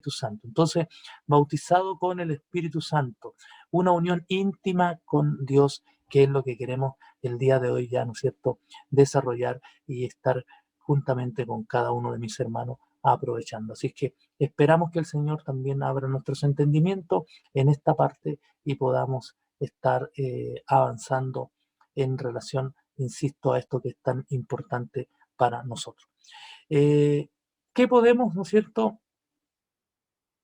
Santo. Entonces, bautizado con el Espíritu Santo, una unión íntima con Dios, que es lo que queremos el día de hoy ya, ¿no es cierto?, desarrollar y estar juntamente con cada uno de mis hermanos aprovechando. Así que esperamos que el Señor también abra nuestros entendimientos en esta parte y podamos estar avanzando en relación, insisto, a esto que es tan importante para nosotros. ¿Qué podemos, ¿no es cierto?,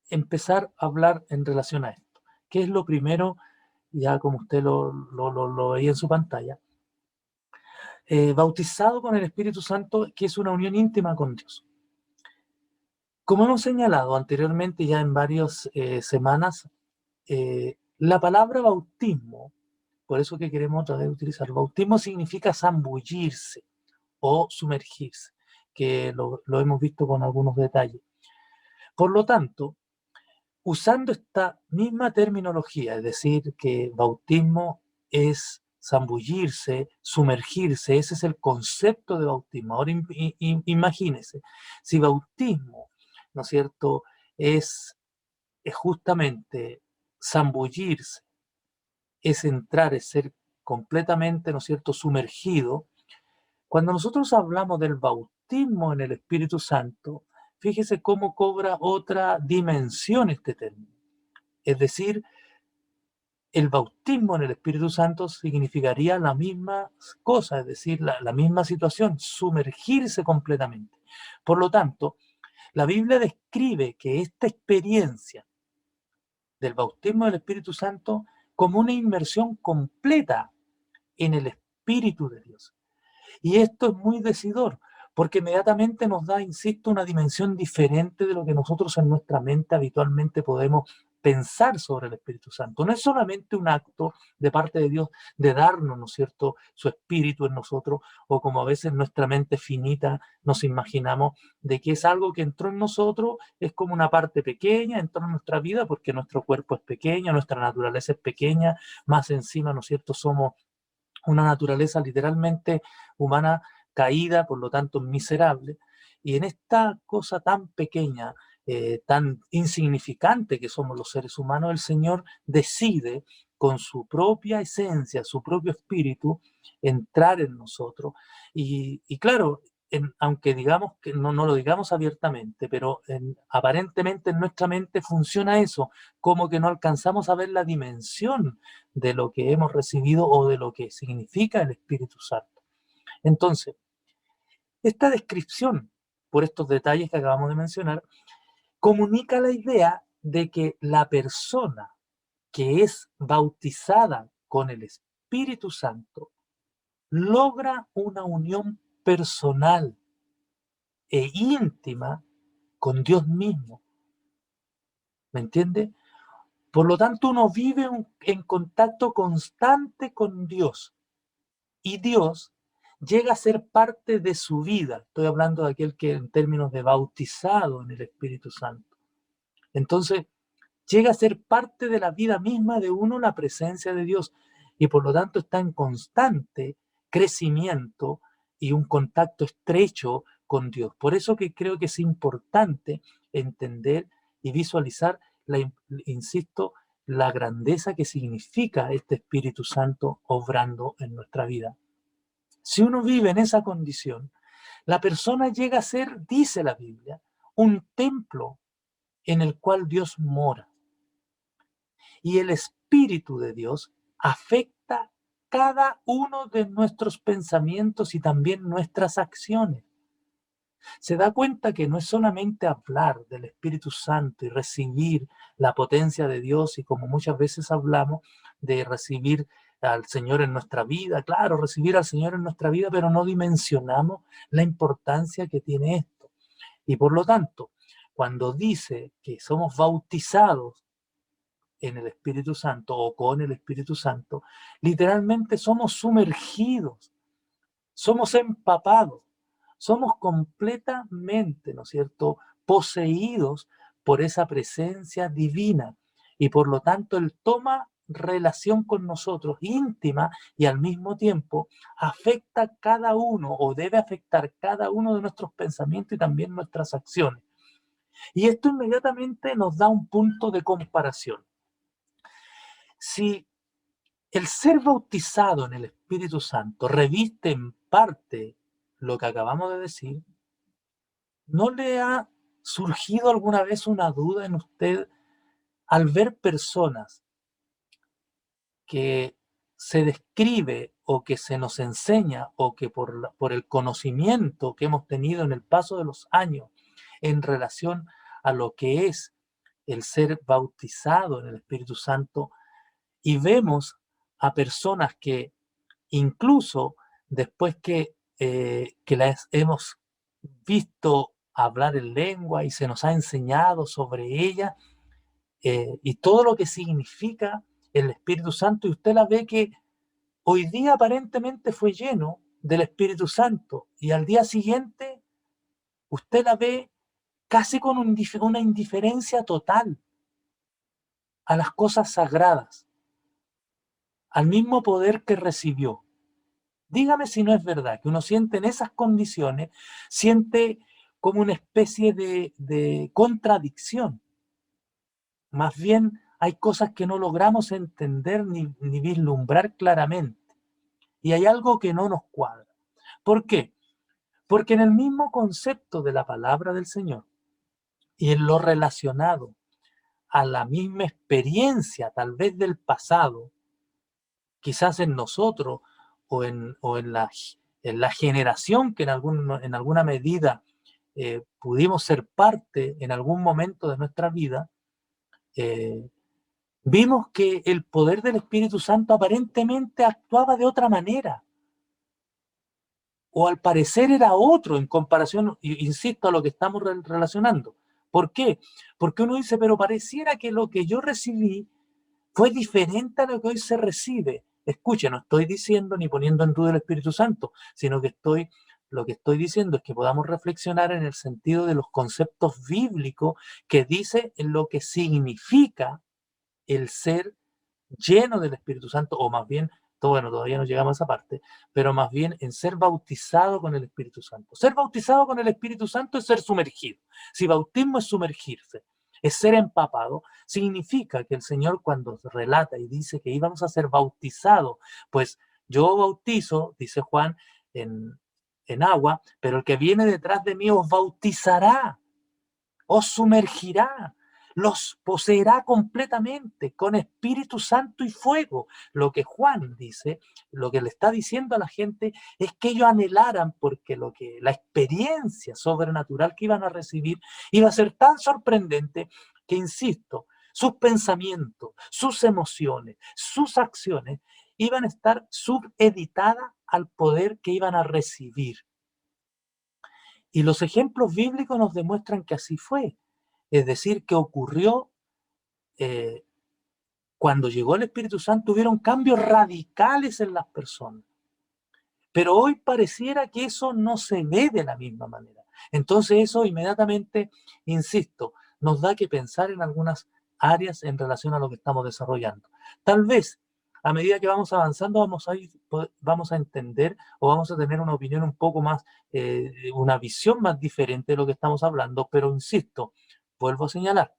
empezar a hablar en relación a esto? ¿Qué es lo primero? Ya como usted lo veía en su pantalla. Bautizado con el Espíritu Santo, que es una unión íntima con Dios. Como hemos señalado anteriormente ya en varias semanas, la palabra bautismo, por eso que queremos otra vez utilizar, bautismo significa zambullirse o sumergirse, que lo hemos visto con algunos detalles. Por lo tanto, usando esta misma terminología, es decir, que bautismo es zambullirse, sumergirse, ese es el concepto de bautismo. Ahora imagínese, si bautismo, ¿no es cierto?, es justamente zambullirse, es entrar, es ser completamente, ¿no es cierto?, sumergido. Cuando nosotros hablamos del bautismo en el Espíritu Santo, fíjese cómo cobra otra dimensión este término. Es decir, el bautismo en el Espíritu Santo significaría la misma cosa, es decir, la misma situación, sumergirse completamente. Por lo tanto, la Biblia describe que esta experiencia del bautismo del Espíritu Santo como una inmersión completa en el Espíritu de Dios. Y esto es muy decidor, porque inmediatamente nos da, insisto, una dimensión diferente de lo que nosotros en nuestra mente habitualmente podemos pensar sobre el Espíritu Santo. No es solamente un acto de parte de Dios de darnos, ¿no es cierto?, su Espíritu en nosotros, o como a veces nuestra mente finita nos imaginamos de que es algo que entró en nosotros, es como una parte pequeña, entró en nuestra vida porque nuestro cuerpo es pequeño, nuestra naturaleza es pequeña, más encima, ¿no es cierto?, somos una naturaleza literalmente humana caída, por lo tanto miserable, y en esta cosa tan pequeña, tan insignificante que somos los seres humanos, el Señor decide con su propia esencia, su propio espíritu, entrar en nosotros. Y claro, aunque digamos que no lo digamos abiertamente, pero aparentemente en nuestra mente funciona eso, como que no alcanzamos a ver la dimensión de lo que hemos recibido o de lo que significa el Espíritu Santo. Entonces, esta descripción, por estos detalles que acabamos de mencionar, comunica la idea de que la persona que es bautizada con el Espíritu Santo logra una unión personal e íntima con Dios mismo. ¿Me entiende? Por lo tanto, uno vive en contacto constante con Dios. Y Dios llega a ser parte de su vida. Estoy hablando de aquel que en términos de bautizado en el Espíritu Santo. Entonces, llega a ser parte de la vida misma de uno la presencia de Dios. Y por lo tanto está en constante crecimiento y un contacto estrecho con Dios. Por eso que creo que es importante entender y visualizar, insisto, la grandeza que significa este Espíritu Santo obrando en nuestra vida. Si uno vive en esa condición, la persona llega a ser, dice la Biblia, un templo en el cual Dios mora. Y el Espíritu de Dios afecta cada uno de nuestros pensamientos y también nuestras acciones. Se da cuenta que no es solamente hablar del Espíritu Santo y recibir la potencia de Dios, y como muchas veces hablamos de recibir al Señor en nuestra vida, claro, recibir al Señor en nuestra vida, pero no dimensionamos la importancia que tiene esto. Y por lo tanto, cuando dice que somos bautizados en el Espíritu Santo o con el Espíritu Santo, literalmente somos sumergidos, somos empapados, somos completamente, ¿no es cierto?, poseídos por esa presencia divina, y por lo tanto Él toma relación con nosotros íntima y al mismo tiempo afecta cada uno o debe afectar cada uno de nuestros pensamientos y también nuestras acciones. Y esto inmediatamente nos da un punto de comparación. Si el ser bautizado en el Espíritu Santo reviste en parte lo que acabamos de decir, ¿no le ha surgido alguna vez una duda en usted al ver personas que se describe o que se nos enseña o que por el conocimiento que hemos tenido en el paso de los años en relación a lo que es el ser bautizado en el Espíritu Santo, y vemos a personas que incluso después que las hemos visto hablar en lengua y se nos ha enseñado sobre ella, y todo lo que significa el Espíritu Santo, y usted la ve que hoy día aparentemente fue lleno del Espíritu Santo y al día siguiente usted la ve casi con una indiferencia total a las cosas sagradas, al mismo poder que recibió. Dígame si no es verdad que uno siente en esas condiciones, siente como una especie de contradicción. Más bien hay cosas que no logramos entender ni vislumbrar claramente. Y hay algo que no nos cuadra. ¿Por qué? Porque en el mismo concepto de la palabra del Señor y en lo relacionado a la misma experiencia tal vez del pasado, quizás en nosotros o en la generación que en alguna medida pudimos ser parte en algún momento de nuestra vida, eh, vimos que el poder del Espíritu Santo aparentemente actuaba de otra manera, o al parecer era otro en comparación, insisto, a lo que estamos relacionando. ¿Por qué? Porque uno dice, pero pareciera que lo que yo recibí fue diferente a lo que hoy se recibe. Escuche, no estoy diciendo ni poniendo en duda el Espíritu Santo, sino que lo que estoy diciendo es que podamos reflexionar en el sentido de los conceptos bíblicos que dice en lo que significa el ser lleno del Espíritu Santo, o más bien, bueno, todavía no llegamos a esa parte, pero más bien en ser bautizado con el Espíritu Santo. Ser bautizado con el Espíritu Santo es ser sumergido. Si bautismo es sumergirse, es ser empapado, significa que el Señor cuando relata y dice que íbamos a ser bautizados, pues yo bautizo, dice Juan, en agua, pero el que viene detrás de mí os bautizará, os sumergirá, los poseerá completamente con Espíritu Santo y fuego. Lo que Juan dice, lo que le está diciendo a la gente es que ellos anhelaran porque la experiencia sobrenatural que iban a recibir iba a ser tan sorprendente que, insisto, sus pensamientos, sus emociones, sus acciones iban a estar subeditadas al poder que iban a recibir. Y los ejemplos bíblicos nos demuestran que así fue. Es decir, que ocurrió eh, cuando llegó el Espíritu Santo, hubieron cambios radicales en las personas. Pero hoy pareciera que eso no se ve de la misma manera. Entonces eso inmediatamente, insisto, nos da que pensar en algunas áreas en relación a lo que estamos desarrollando. Tal vez a medida que vamos avanzando vamos a entender o vamos a tener una opinión un poco más, una visión más diferente de lo que estamos hablando, pero insisto, vuelvo a señalar,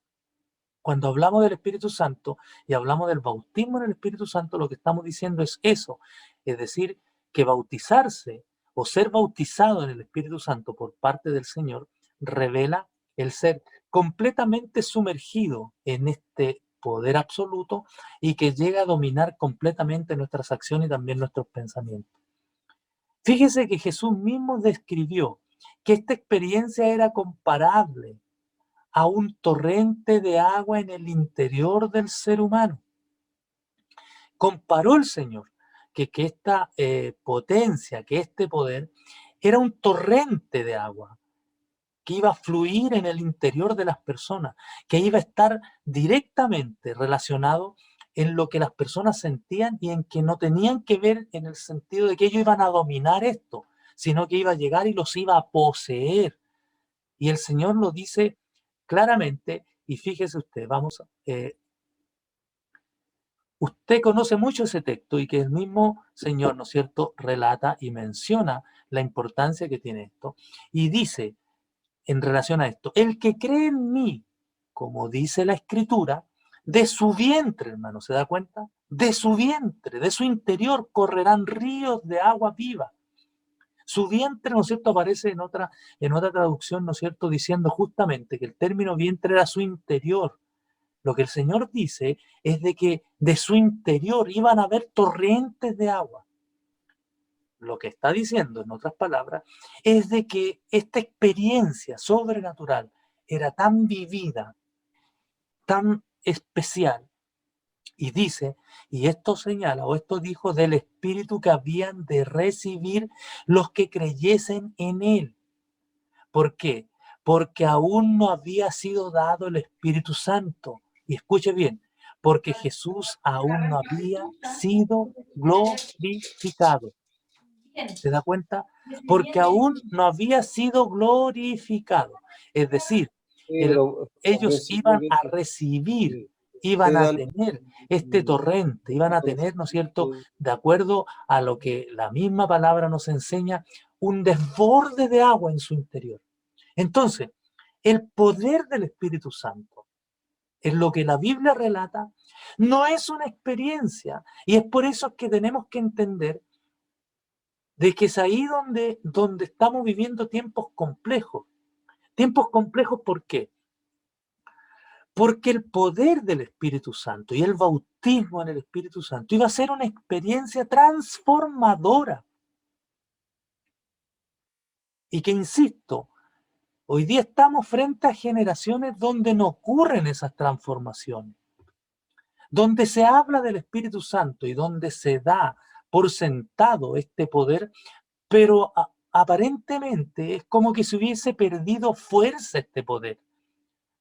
cuando hablamos del Espíritu Santo y hablamos del bautismo en el Espíritu Santo, lo que estamos diciendo es eso, es decir, que bautizarse o ser bautizado en el Espíritu Santo por parte del Señor revela el ser completamente sumergido en este poder absoluto y que llega a dominar completamente nuestras acciones y también nuestros pensamientos. Fíjese que Jesús mismo describió que esta experiencia era comparable a un torrente de agua en el interior del ser humano. Comparó el Señor que esta potencia, que este poder, era un torrente de agua que iba a fluir en el interior de las personas, que iba a estar directamente relacionado en lo que las personas sentían y en que no tenían que ver en el sentido de que ellos iban a dominar esto, sino que iba a llegar y los iba a poseer. Y el Señor lo dice claramente, y fíjese usted, usted conoce mucho ese texto y que el mismo Señor, ¿no es cierto?, relata y menciona la importancia que tiene esto. Y dice, en relación a esto. El que cree en mí, como dice la Escritura, de su vientre, hermano, ¿se da cuenta? De su vientre, de su interior correrán ríos de agua viva. Su vientre, ¿no es cierto?, aparece en otra traducción, ¿no es cierto?, diciendo justamente que el término vientre era su interior. Lo que el Señor dice es de que de su interior iban a haber torrentes de agua. Lo que está diciendo, en otras palabras, es de que esta experiencia sobrenatural era tan vivida, tan especial, y dice, y esto señala, o esto dijo del Espíritu que habían de recibir los que creyesen en Él. ¿Por qué? Porque aún no había sido dado el Espíritu Santo. Y escuche bien, porque Jesús aún no había sido glorificado. ¿Se da cuenta? Porque aún no había sido glorificado. Es decir, Sí, pero ellos versículo iban a 20, recibir, sí, iban a quedan tener este torrente, iban a tener, ¿no es cierto?, versículo de acuerdo a lo que la misma palabra nos enseña, un desborde de agua en su interior. Entonces, el poder del Espíritu Santo, en lo que la Biblia relata, no es una experiencia. Y es por eso que tenemos que entender de que es ahí donde estamos viviendo tiempos complejos. Tiempos complejos, ¿por qué? Porque el poder del Espíritu Santo y el bautismo en el Espíritu Santo iba a ser una experiencia transformadora. Y que, insisto, hoy día estamos frente a generaciones donde no ocurren esas transformaciones, donde se habla del Espíritu Santo y donde se da por sentado este poder, pero aparentemente es como que se hubiese perdido fuerza este poder,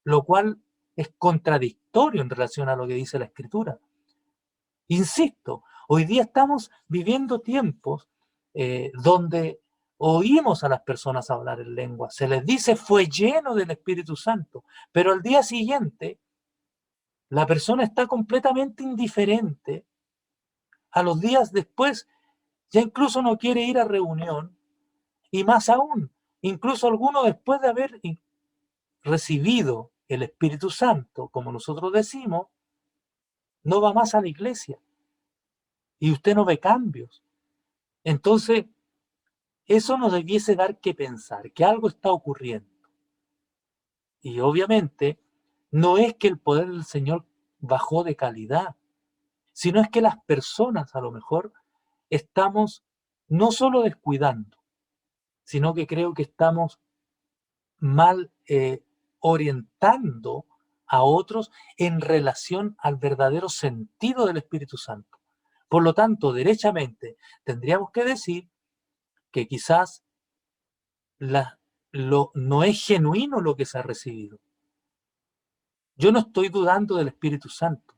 lo cual es contradictorio en relación a lo que dice la Escritura. Insisto, hoy día estamos viviendo tiempos donde oímos a las personas hablar en lengua, se les dice fue lleno del Espíritu Santo, pero al día siguiente la persona está completamente indiferente. A los días después ya incluso no quiere ir a reunión, y más aún, incluso alguno después de haber recibido el Espíritu Santo, como nosotros decimos, no va más a la iglesia y usted no ve cambios. Entonces, eso nos debiese dar que pensar que algo está ocurriendo. Y obviamente, no es que el poder del Señor bajó de calidad, sino es que las personas a lo mejor estamos no solo descuidando, sino que creo que estamos mal orientando a otros en relación al verdadero sentido del Espíritu Santo. Por lo tanto, derechamente, tendríamos que decir que quizás no es genuino lo que se ha recibido. Yo no estoy dudando del Espíritu Santo,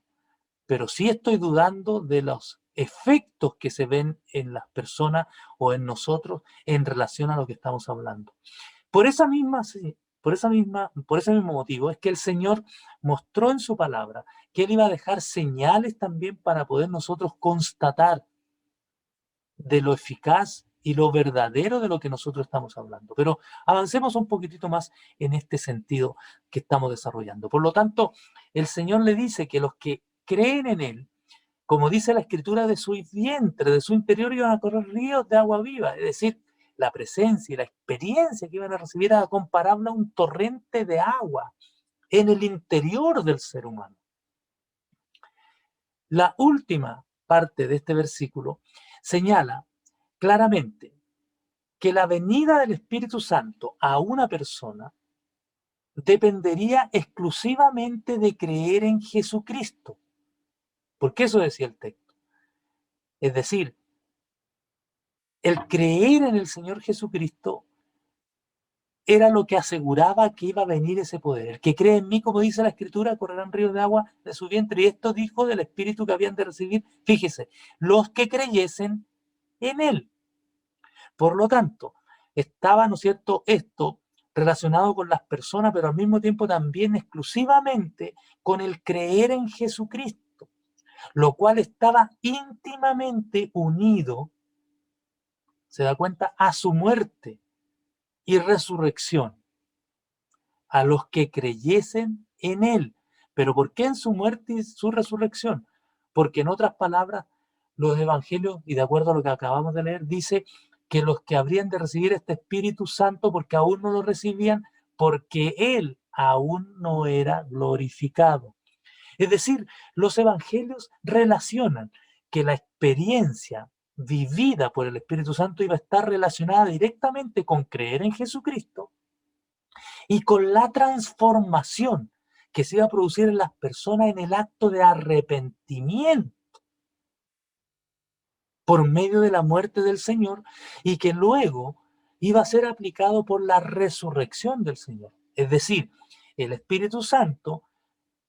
pero sí estoy dudando de los efectos que se ven en las personas o en nosotros en relación a lo que estamos hablando. Por esa misma, por ese mismo motivo es que el Señor mostró en su palabra que Él iba a dejar señales también para poder nosotros constatar de lo eficaz y lo verdadero de lo que nosotros estamos hablando. Pero avancemos un poquitito más en este sentido que estamos desarrollando. Por lo tanto, el Señor le dice que los que creen en Él, como dice la Escritura, de su vientre, de su interior iban a correr ríos de agua viva, es decir, la presencia y la experiencia que iban a recibir era comparable a un torrente de agua en el interior del ser humano. La última parte de este versículo señala claramente que la venida del Espíritu Santo a una persona dependería exclusivamente de creer en Jesucristo, porque eso decía el texto. Es decir, el creer en el Señor Jesucristo era lo que aseguraba que iba a venir ese poder. El que cree en mí, como dice la Escritura, correrán ríos de agua de su vientre. Y esto dijo del Espíritu que habían de recibir, fíjese, los que creyesen en Él. Por lo tanto, estaba, ¿no es cierto?, esto relacionado con las personas, pero al mismo tiempo también exclusivamente con el creer en Jesucristo, lo cual estaba íntimamente unido, se da cuenta, a su muerte y resurrección. a los que creyesen en él. ¿Pero por qué en su muerte y su resurrección? Porque en otras palabras, los evangelios, y de acuerdo a lo que acabamos de leer, dice que los que habrían de recibir este Espíritu Santo, porque aún no lo recibían, porque él aún no era glorificado. Es decir, los evangelios relacionan que la experiencia vivida por el Espíritu Santo iba a estar relacionada directamente con creer en Jesucristo y con la transformación que se iba a producir en las personas en el acto de arrepentimiento por medio de la muerte del Señor, y que luego iba a ser aplicado por la resurrección del Señor. Es decir, el Espíritu Santo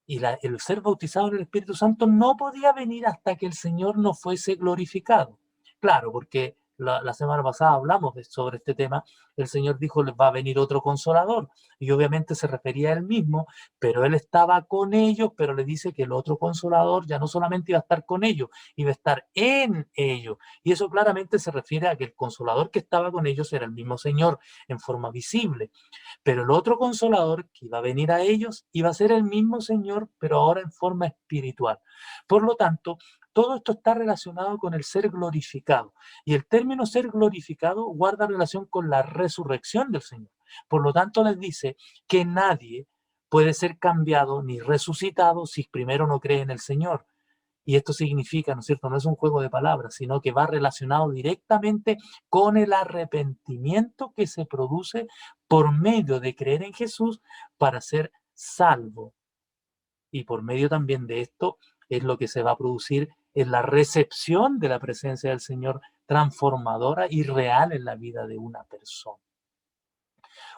y el ser bautizado en el Espíritu Santo no podía venir hasta que el Señor no fuese glorificado. Claro, porque la semana pasada hablamos sobre este tema. El Señor dijo, les va a venir otro consolador, y obviamente se refería a él mismo, pero él estaba con ellos, pero le dice que el otro consolador ya no solamente iba a estar con ellos, iba a estar en ellos, y eso claramente se refiere a que el consolador que estaba con ellos era el mismo Señor en forma visible. Pero el otro consolador que iba a venir a ellos iba a ser el mismo Señor, pero ahora en forma espiritual. Por lo tanto, todo esto está relacionado con el ser glorificado. Y el término ser glorificado guarda relación con la resurrección del Señor. Por lo tanto, les dice que nadie puede ser cambiado ni resucitado si primero no cree en el Señor. Y esto significa, ¿no es cierto?, no es un juego de palabras, sino que va relacionado directamente con el arrepentimiento que se produce por medio de creer en Jesús para ser salvo. Y por medio también de esto es lo que se va a producir en la recepción de la presencia del Señor transformadora y real en la vida de una persona.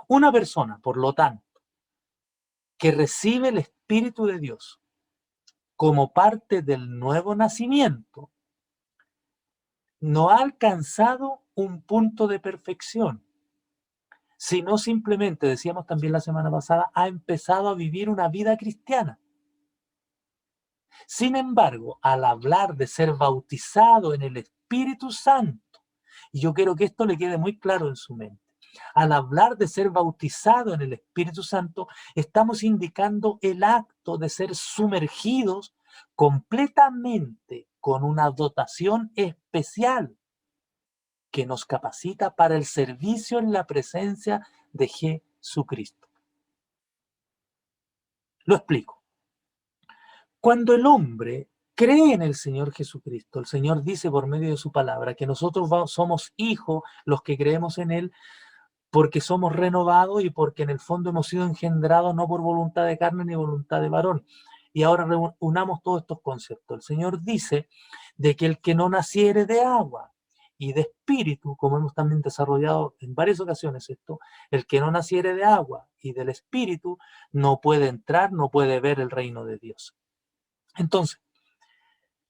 Una persona, por lo tanto, que recibe el Espíritu de Dios como parte del nuevo nacimiento, no ha alcanzado un punto de perfección, sino simplemente, decíamos también la semana pasada, ha empezado a vivir una vida cristiana. Sin embargo, al hablar de ser bautizado en el Espíritu Santo, y yo quiero que esto le quede muy claro en su mente, al hablar de ser bautizado en el Espíritu Santo, estamos indicando el acto de ser sumergidos completamente con una dotación especial que nos capacita para el servicio en la presencia de Jesucristo. Lo explico. Cuando el hombre cree en el Señor Jesucristo, el Señor dice por medio de su palabra que nosotros somos hijos, los que creemos en Él, porque somos renovados y porque en el fondo hemos sido engendrados no por voluntad de carne ni voluntad de varón. Y ahora unamos todos estos conceptos. El Señor dice de que el que no naciere de agua y de espíritu, como hemos también desarrollado en varias ocasiones esto, el que no naciere de agua y del espíritu no puede entrar, no puede ver el reino de Dios. Entonces,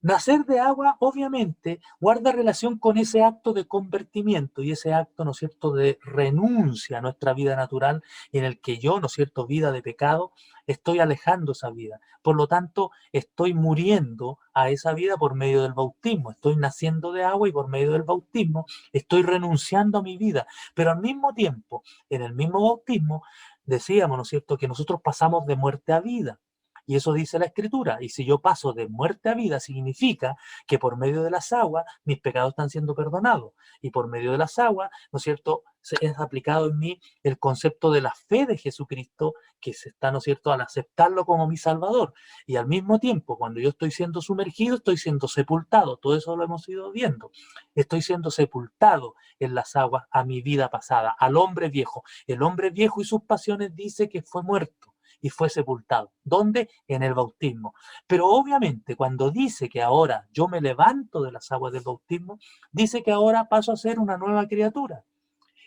nacer de agua, obviamente, guarda relación con ese acto de convertimiento y ese acto, ¿no es cierto?, de renuncia a nuestra vida natural, en el que yo, ¿no es cierto?, vida de pecado, estoy alejando esa vida. Por lo tanto, estoy muriendo a esa vida por medio del bautismo. Estoy naciendo de agua y por medio del bautismo estoy renunciando a mi vida. Pero al mismo tiempo, en el mismo bautismo, decíamos, ¿no es cierto?, que nosotros pasamos de muerte a vida. Y eso dice la Escritura. Y si yo paso de muerte a vida, significa que por medio de las aguas mis pecados están siendo perdonados. Y por medio de las aguas, ¿no es cierto?, se es aplicado en mí el concepto de la fe de Jesucristo, que se está, ¿no es cierto?, al aceptarlo como mi Salvador. Y al mismo tiempo, cuando yo estoy siendo sumergido, estoy siendo sepultado. Todo eso lo hemos ido viendo. Estoy siendo sepultado en las aguas a mi vida pasada, al hombre viejo. El hombre viejo y sus pasiones dice que fue muerto y fue sepultado. ¿Dónde? En el bautismo. Pero obviamente cuando dice que ahora yo me levanto de las aguas del bautismo, dice que ahora paso a ser una nueva criatura.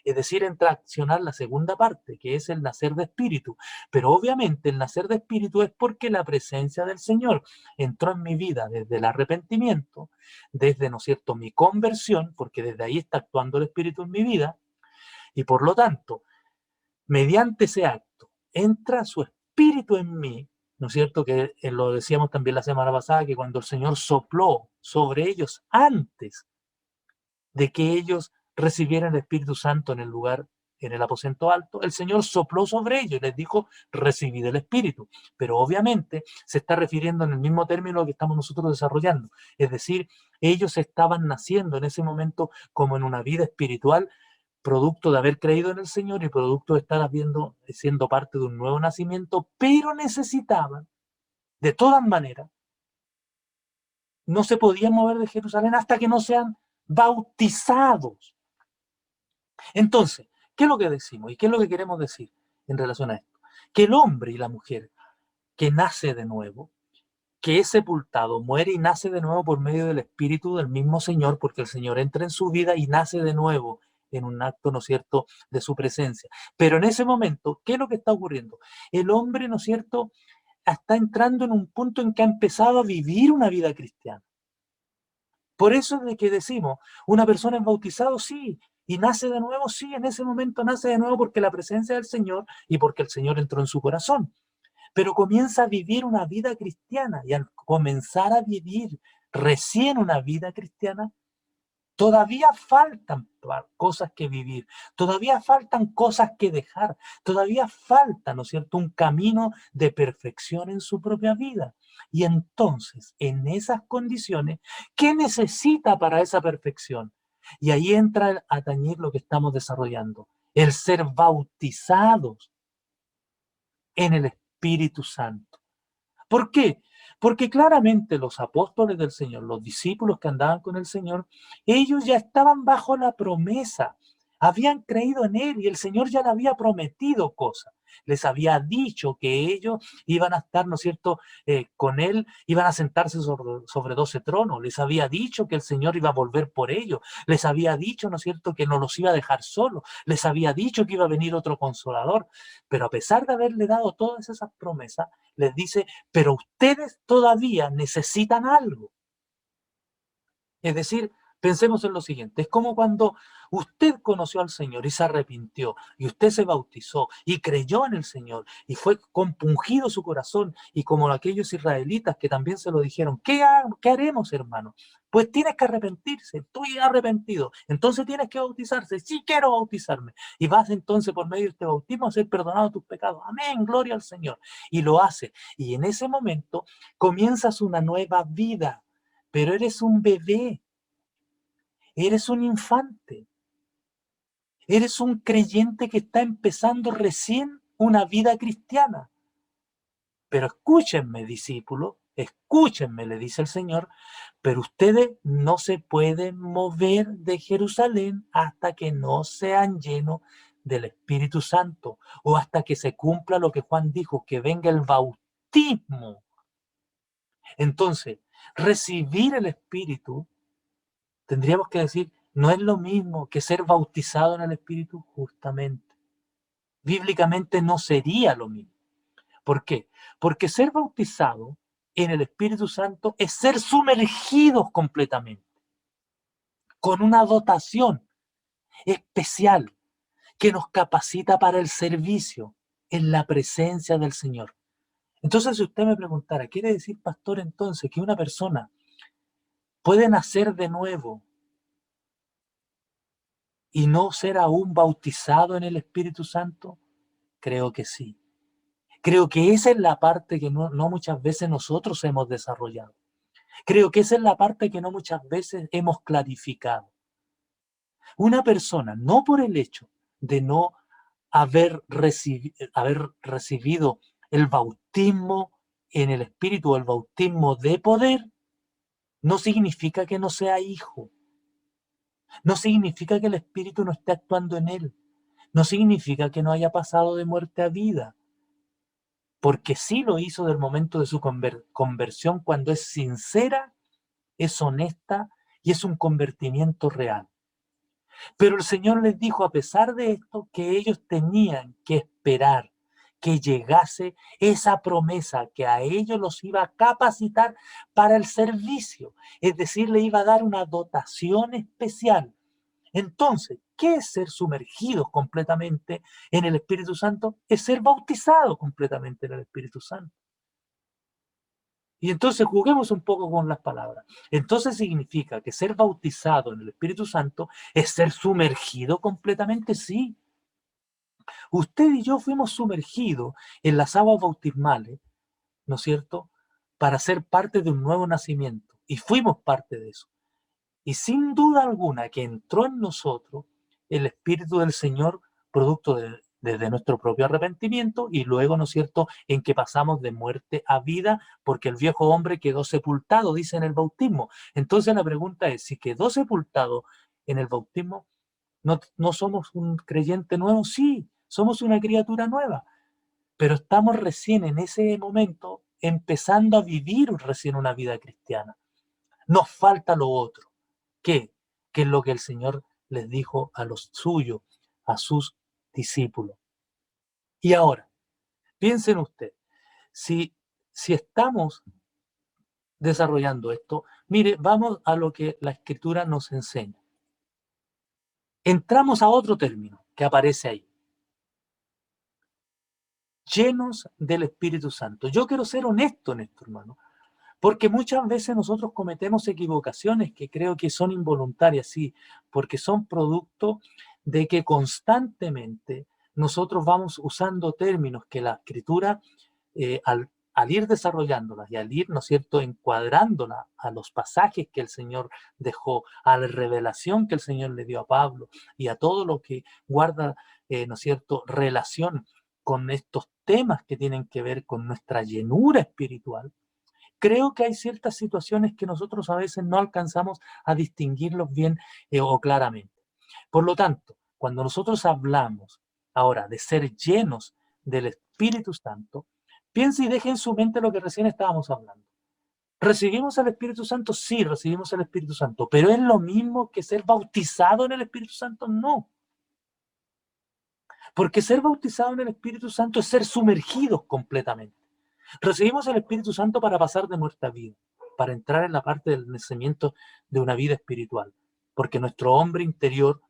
Es decir, entra a accionar la segunda parte, que es el nacer de espíritu. Pero obviamente el nacer de espíritu es porque la presencia del Señor entró en mi vida desde el arrepentimiento, desde, ¿no es cierto?, mi conversión, porque desde ahí está actuando el Espíritu en mi vida, y por lo tanto, mediante ese acto, entra su espíritu en mí, ¿no es cierto? Que lo decíamos también la semana pasada, que cuando el Señor sopló sobre ellos antes de que ellos recibieran el Espíritu Santo en el lugar en el aposento alto, el Señor sopló sobre ellos y les dijo, recibid el Espíritu. Pero obviamente se está refiriendo en el mismo término que estamos nosotros desarrollando. Es decir, ellos estaban naciendo en ese momento como en una vida espiritual, producto de haber creído en el Señor y producto de estar siendo parte de un nuevo nacimiento, pero necesitaban, de todas maneras, no se podían mover de Jerusalén hasta que no sean bautizados. Entonces, ¿qué es lo que decimos y qué es lo que queremos decir en relación a esto? Que el hombre y la mujer que nace de nuevo, que es sepultado, muere y nace de nuevo por medio del Espíritu del mismo Señor, porque el Señor entra en su vida y nace de nuevo en un acto, ¿no es cierto?, de su presencia. Pero en ese momento, ¿qué es lo que está ocurriendo? El hombre, ¿no es cierto?, está entrando en un punto en que ha empezado a vivir una vida cristiana. Por eso es de que decimos, una persona es bautizado, sí, y nace de nuevo, sí, en ese momento nace de nuevo porque la presencia del Señor y porque el Señor entró en su corazón. Pero comienza a vivir una vida cristiana y al comenzar a vivir recién una vida cristiana, todavía faltan cosas que vivir, todavía faltan cosas que dejar, todavía falta, ¿no es cierto?, un camino de perfección en su propia vida. Y entonces, en esas condiciones, ¿qué necesita para esa perfección? Y ahí entra a tañir lo que estamos desarrollando, el ser bautizados en el Espíritu Santo. ¿Por qué? Porque claramente los apóstoles del Señor, los discípulos que andaban con el Señor, ellos ya estaban bajo la promesa, habían creído en Él y el Señor ya le había prometido cosas. Les había dicho que ellos iban a estar, ¿no es cierto?, con Él, iban a sentarse sobre 12 tronos. Les había dicho que el Señor iba a volver por ellos. Les había dicho, ¿no es cierto?, que no los iba a dejar solos. Les había dicho que iba a venir otro consolador. Pero a pesar de haberle dado todas esas promesas, les dice, pero ustedes todavía necesitan algo. Es decir, pensemos en lo siguiente, es como cuando usted conoció al Señor y se arrepintió, y usted se bautizó y creyó en el Señor, y fue compungido su corazón, y como aquellos israelitas que también se lo dijeron, ¿qué haremos, hermano? Pues tienes que arrepentirse, estoy arrepentido, entonces tienes que bautizarse, sí quiero bautizarme, y vas entonces por medio de este bautismo a ser perdonado tus pecados, amén, gloria al Señor, y lo hace, y en ese momento comienzas una nueva vida, pero eres un bebé, eres un infante, eres un creyente que está empezando recién una vida cristiana. Pero escúchenme, discípulos, escúchenme, le dice el Señor, pero ustedes no se pueden mover de Jerusalén hasta que no sean llenos del Espíritu Santo o hasta que se cumpla lo que Juan dijo, que venga el bautismo. Entonces, recibir el Espíritu, tendríamos que decir, no es lo mismo que ser bautizado en el Espíritu, justamente. Bíblicamente no sería lo mismo. ¿Por qué? Porque ser bautizado en el Espíritu Santo es ser sumergidos completamente, con una dotación especial que nos capacita para el servicio en la presencia del Señor. Entonces, si usted me preguntara, ¿quiere decir, pastor, entonces que una persona puede nacer de nuevo y no ser aún bautizado en el Espíritu Santo? Creo que sí. Creo que esa es la parte que no muchas veces nosotros hemos desarrollado. Creo que esa es la parte que no muchas veces hemos clarificado. Una persona, no por el hecho de no haber recibido el bautismo en el Espíritu o el bautismo de poder, no significa que no sea hijo. No significa que el Espíritu no esté actuando en él. No significa que no haya pasado de muerte a vida. Porque sí lo hizo del momento de su conversión cuando es sincera, es honesta y es un convertimiento real. Pero el Señor les dijo, a pesar de esto, que ellos tenían que esperar que llegase esa promesa que a ellos los iba a capacitar para el servicio. Es decir, le iba a dar una dotación especial. Entonces, ¿qué es ser sumergidos completamente en el Espíritu Santo? Es ser bautizados completamente en el Espíritu Santo. Y entonces juguemos un poco con las palabras. Entonces significa que ser bautizado en el Espíritu Santo es ser sumergido completamente, sí. Usted y yo fuimos sumergidos en las aguas bautismales, ¿no es cierto?, para ser parte de un nuevo nacimiento. Y fuimos parte de eso. Y sin duda alguna que entró en nosotros el Espíritu del Señor, producto de nuestro propio arrepentimiento, y luego, ¿no es cierto?, en que pasamos de muerte a vida, porque el viejo hombre quedó sepultado, dice en el bautismo. Entonces la pregunta es, si quedó sepultado en el bautismo, ¿no somos un creyente nuevo? Sí, somos una criatura nueva, pero estamos recién en ese momento empezando a vivir recién una vida cristiana. Nos falta lo otro. ¿Qué? ¿Qué es lo que el Señor les dijo a los suyos, a sus discípulos? Y ahora, piensen ustedes, si estamos desarrollando esto, mire, vamos a lo que la Escritura nos enseña. Entramos a otro término que aparece ahí. Llenos del Espíritu Santo. Yo quiero ser honesto en esto, hermano, porque muchas veces nosotros cometemos equivocaciones que creo que son involuntarias, sí, porque son producto de que constantemente nosotros vamos usando términos que la Escritura, al ir desarrollándolas y al ir, ¿no es cierto?, encuadrándolas a los pasajes que el Señor dejó, a la revelación que el Señor le dio a Pablo y a todo lo que guarda, ¿no es cierto?, relación con estos temas que tienen que ver con nuestra llenura espiritual. Creo que hay ciertas situaciones que nosotros a veces no alcanzamos a distinguirlos bien o claramente. Por lo tanto, cuando nosotros hablamos ahora de ser llenos del Espíritu Santo, piense y deje en su mente lo que recién estábamos hablando. ¿Recibimos el Espíritu Santo? Sí, recibimos el Espíritu Santo, pero ¿es lo mismo que ser bautizado en el Espíritu Santo? No. Porque ser bautizado en el Espíritu Santo es ser sumergidos completamente. Recibimos el Espíritu Santo para pasar de muerte a vida, para entrar en la parte del nacimiento de una vida espiritual, porque nuestro hombre interior,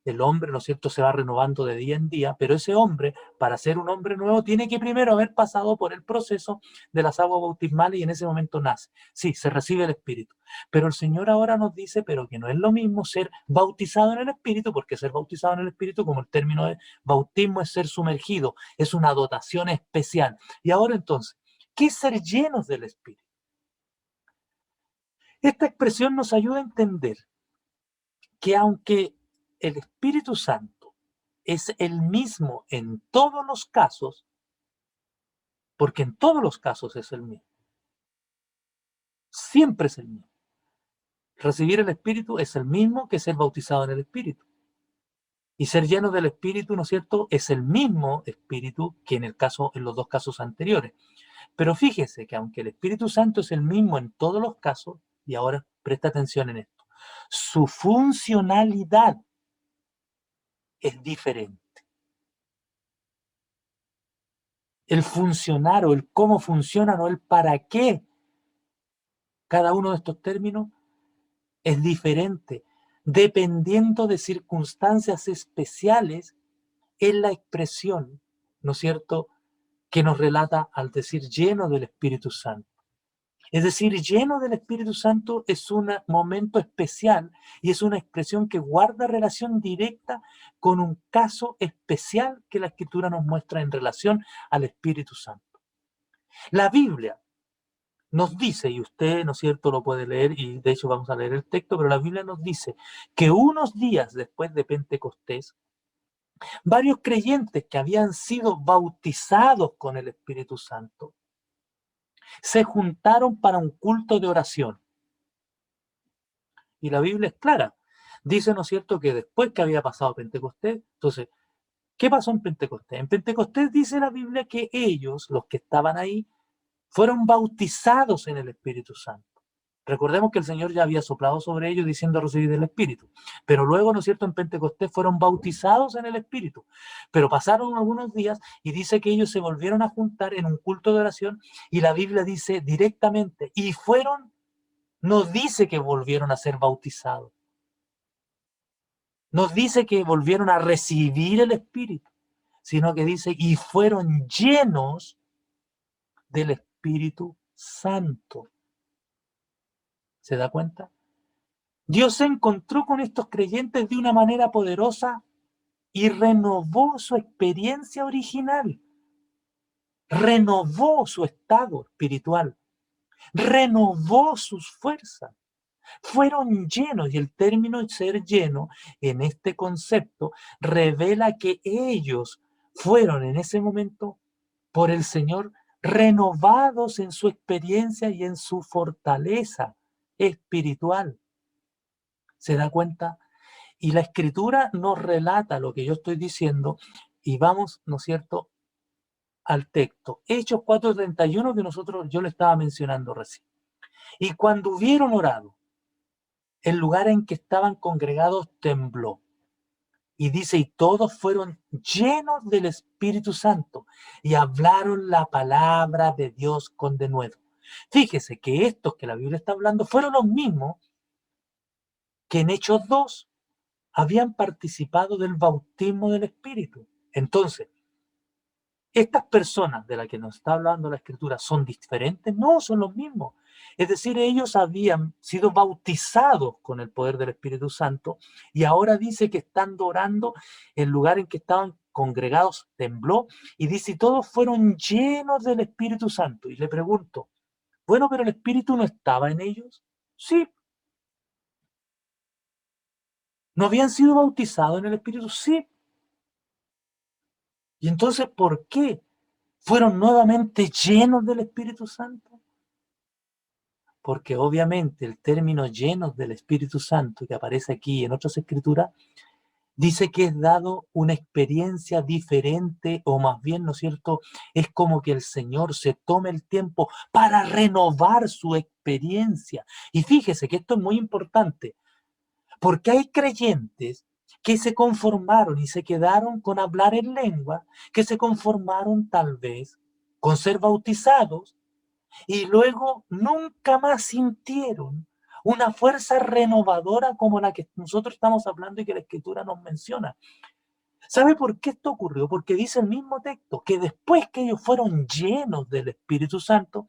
el hombre, ¿no es cierto?, se va renovando de día en día, pero ese hombre, para ser un hombre nuevo, tiene que primero haber pasado por el proceso de las aguas bautismales y en ese momento nace. Sí, se recibe el Espíritu. Pero el Señor ahora nos dice, pero que no es lo mismo ser bautizado en el Espíritu, porque ser bautizado en el Espíritu, como el término de bautismo es ser sumergido, es una dotación especial. Y ahora entonces, ¿qué es ser llenos del Espíritu? Esta expresión nos ayuda a entender que aunque el Espíritu Santo es el mismo en todos los casos, porque en todos los casos es el mismo, siempre es el mismo. Recibir el Espíritu es el mismo que ser bautizado en el Espíritu. Y ser lleno del Espíritu, ¿no es cierto?, es el mismo Espíritu que en los dos casos anteriores. Pero fíjese que aunque el Espíritu Santo es el mismo en todos los casos, y ahora presta atención en esto, su funcionalidad es diferente. El funcionar o el cómo funcionan o el para qué cada uno de estos términos es diferente, dependiendo de circunstancias especiales en la expresión, ¿no es cierto?, que nos relata al decir lleno del Espíritu Santo. Es decir, lleno del Espíritu Santo es un momento especial y es una expresión que guarda relación directa con un caso especial que la Escritura nos muestra en relación al Espíritu Santo. La Biblia nos dice, y usted, ¿no es cierto?, lo puede leer, y de hecho vamos a leer el texto, pero la Biblia nos dice que unos días después de Pentecostés, varios creyentes que habían sido bautizados con el Espíritu Santo se juntaron para un culto de oración. Y la Biblia es clara. Dice, ¿no es cierto?, que después que había pasado Pentecostés, entonces, ¿qué pasó en Pentecostés? En Pentecostés dice la Biblia que ellos, los que estaban ahí, fueron bautizados en el Espíritu Santo. Recordemos que el Señor ya había soplado sobre ellos diciendo recibir el Espíritu. Pero luego, ¿no es cierto?, en Pentecostés fueron bautizados en el Espíritu. Pero pasaron algunos días y dice que ellos se volvieron a juntar en un culto de oración y la Biblia dice directamente, y fueron, no dice que volvieron a ser bautizados. Nos dice que volvieron a recibir el Espíritu, sino que dice, y fueron llenos del Espíritu Santo. ¿Se da cuenta? Dios se encontró con estos creyentes de una manera poderosa y renovó su experiencia original, renovó su estado espiritual, renovó sus fuerzas. Fueron llenos, y el término ser lleno en este concepto revela que ellos fueron en ese momento por el Señor renovados en su experiencia y en su fortaleza espiritual. ¿Se da cuenta? Y la Escritura nos relata lo que yo estoy diciendo y vamos, ¿no es cierto?, al texto. Hechos 4:31 que yo le estaba mencionando recién. Y cuando hubieron orado, el lugar en que estaban congregados tembló. Y dice, y todos fueron llenos del Espíritu Santo y hablaron la palabra de Dios con denuedo. Fíjese que estos que la Biblia está hablando fueron los mismos que en Hechos 2 habían participado del bautismo del Espíritu. Entonces, ¿estas personas de las que nos está hablando la Escritura son diferentes? No, son los mismos. Es decir, ellos habían sido bautizados con el poder del Espíritu Santo y ahora dice que estando orando, el lugar en que estaban congregados tembló y dice, y todos fueron llenos del Espíritu Santo. Y le pregunto, bueno, pero el Espíritu no estaba en ellos. Sí. ¿No habían sido bautizados en el Espíritu? Sí. Y entonces, ¿por qué fueron nuevamente llenos del Espíritu Santo? Porque obviamente el término llenos del Espíritu Santo que aparece aquí y en otras escrituras, dice que es dado una experiencia diferente o más bien, ¿no es cierto? Es como que el Señor se tome el tiempo para renovar su experiencia. Y fíjese que esto es muy importante, porque hay creyentes que se conformaron y se quedaron con hablar en lengua, que se conformaron tal vez con ser bautizados, y luego nunca más sintieron una fuerza renovadora como la que nosotros estamos hablando y que la Escritura nos menciona. ¿Sabe por qué esto ocurrió? Porque dice el mismo texto, que después que ellos fueron llenos del Espíritu Santo,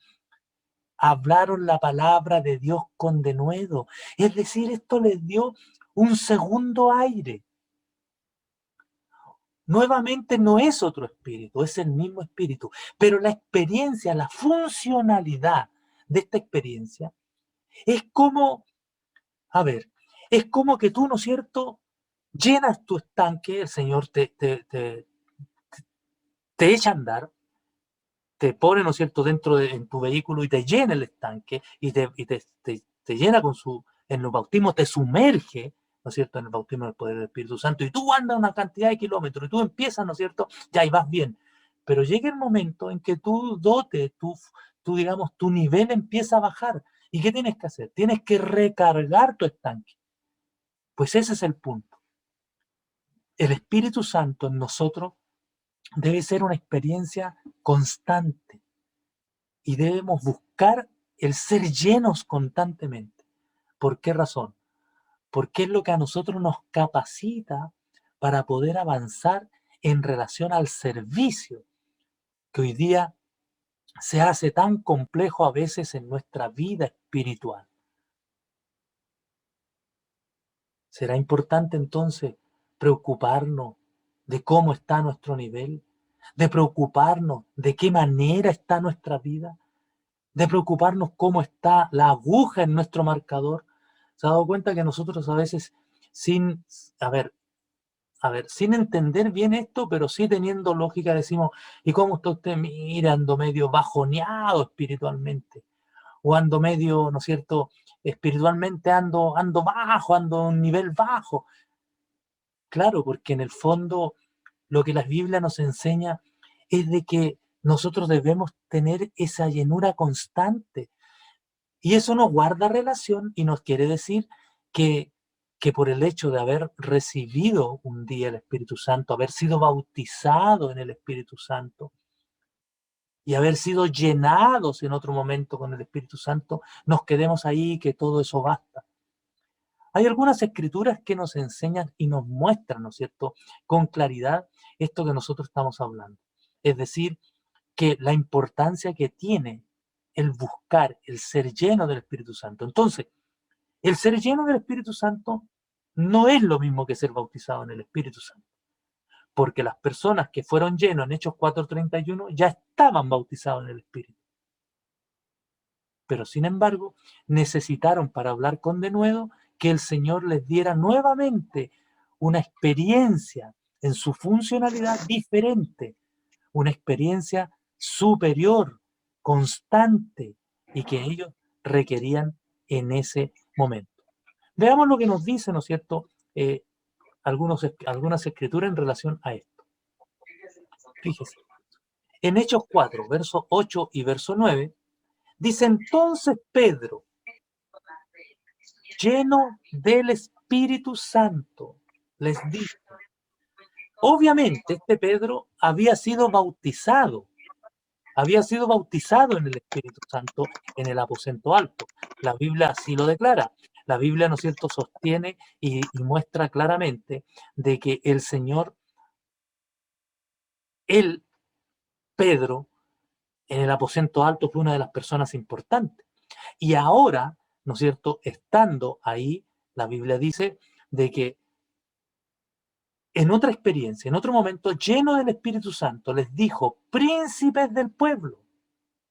hablaron la palabra de Dios con denuedo. Es decir, esto les dio un segundo aire. Nuevamente no es otro espíritu, es el mismo espíritu, pero la experiencia, la funcionalidad de esta experiencia es como, a ver, es como que tú, ¿no es cierto?, llenas tu estanque, el Señor te echa a andar, te pone, ¿no es cierto?, en tu vehículo y te llena el estanque y te llena en los bautismos, te sumerge, ¿no es cierto?, en el bautismo del poder del Espíritu Santo y tú andas una cantidad de kilómetros y tú empiezas, ¿no es cierto?, ya y vas bien. Pero llega el momento en que digamos, tu nivel empieza a bajar. ¿Y qué tienes que hacer? Tienes que recargar tu estanque. Pues ese es el punto. El Espíritu Santo en nosotros debe ser una experiencia constante y debemos buscar el ser llenos constantemente. ¿Por qué razón? Porque es lo que a nosotros nos capacita para poder avanzar en relación al servicio que hoy día se hace tan complejo a veces en nuestra vida espiritual. Será importante entonces preocuparnos de cómo está nuestro nivel, de preocuparnos de qué manera está nuestra vida, de preocuparnos cómo está la aguja en nuestro marcador. ¿Se ha dado cuenta que nosotros a veces sin, a ver, sin entender bien esto, pero sí teniendo lógica, decimos, ¿y cómo está usted? Mira, ando medio bajoneado espiritualmente, o ando medio, ¿no es cierto?, espiritualmente ando bajo, ando a un nivel bajo. Claro, porque en el fondo lo que la Biblia nos enseña es de que nosotros debemos tener esa llenura constante. Y eso nos guarda relación y nos quiere decir que, que por el hecho de haber recibido un día el Espíritu Santo, haber sido bautizado en el Espíritu Santo y haber sido llenados en otro momento con el Espíritu Santo, nos quedemos ahí, que todo eso basta. Hay algunas escrituras que nos enseñan y nos muestran, ¿no es cierto?, con claridad esto que nosotros estamos hablando. Es decir, que la importancia que tiene el buscar, el ser lleno del Espíritu Santo. Entonces, el ser lleno del Espíritu Santo no es lo mismo que ser bautizado en el Espíritu Santo. porque las personas que fueron llenos en Hechos 4:31 ya estaban bautizados en el Espíritu. Pero sin embargo, necesitaron para hablar con denuedo que el Señor les diera nuevamente una experiencia en su funcionalidad diferente, una experiencia superior, constante, y que ellos requerían en ese momento. Veamos lo que nos dice, ¿no es cierto?, algunas escrituras en relación a esto. Fíjese, en Hechos 4, verso 8 y verso 9, dice: entonces Pedro, lleno del Espíritu Santo, les dijo. Obviamente este Pedro había sido bautizado en el Espíritu Santo en el aposento alto. La Biblia así lo declara. La Biblia, ¿no es cierto?, sostiene y muestra claramente de que el Señor, él, Pedro, en el aposento alto fue una de las personas importantes. Y ahora, ¿no es cierto?, estando ahí, la Biblia dice de que en otra experiencia, en otro momento, lleno del Espíritu Santo, les dijo: príncipes del pueblo.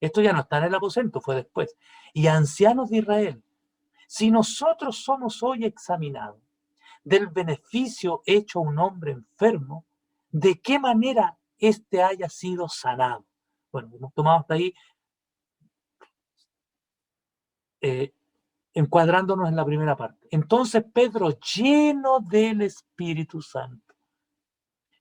Esto ya no está en el aposento, fue después. Y ancianos de Israel, si nosotros somos hoy examinados del beneficio hecho a un hombre enfermo, ¿de qué manera éste haya sido sanado? Bueno, hemos tomado hasta ahí, eh, encuadrándonos en la primera parte. Entonces Pedro, lleno del Espíritu Santo.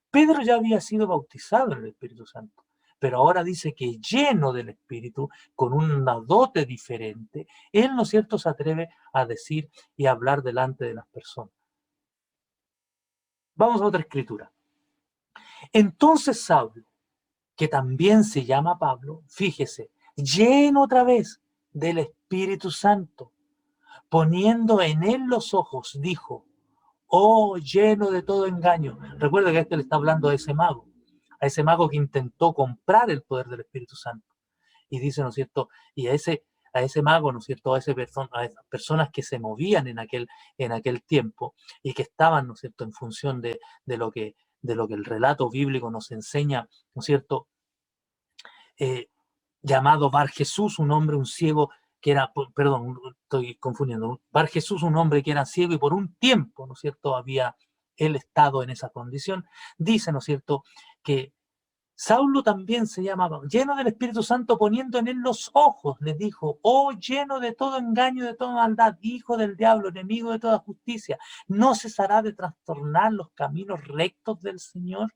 Pedro ya había sido bautizado en el Espíritu Santo, pero ahora dice que lleno del Espíritu, con una dote diferente, él, ¿no es cierto?, se atreve a decir y a hablar delante de las personas. Vamos a otra escritura. Entonces Saulo, que también se llama Pablo, fíjese, lleno otra vez del Espíritu Santo, poniendo en él los ojos, dijo: oh, lleno de todo engaño. Recuerda que este le está hablando a ese mago que intentó comprar el poder del Espíritu Santo. Y dice, ¿no es cierto?, y a ese mago, ¿no es cierto?, a esas personas que se movían en aquel tiempo y que estaban, ¿no es cierto?, en función de lo que, el relato bíblico nos enseña, ¿no es cierto?, llamado Bar Jesús, un hombre, un ciego, que era, perdón, estoy confundiendo, Bar Jesús, un hombre que era ciego y por un tiempo, ¿no es cierto?, había él estado en esa condición. Dice, ¿no es cierto?, que Saulo también se llamaba, lleno del Espíritu Santo, poniendo en él los ojos, le dijo: oh, lleno de todo engaño, de toda maldad, hijo del diablo, enemigo de toda justicia, ¿no cesará de trastornar los caminos rectos del Señor?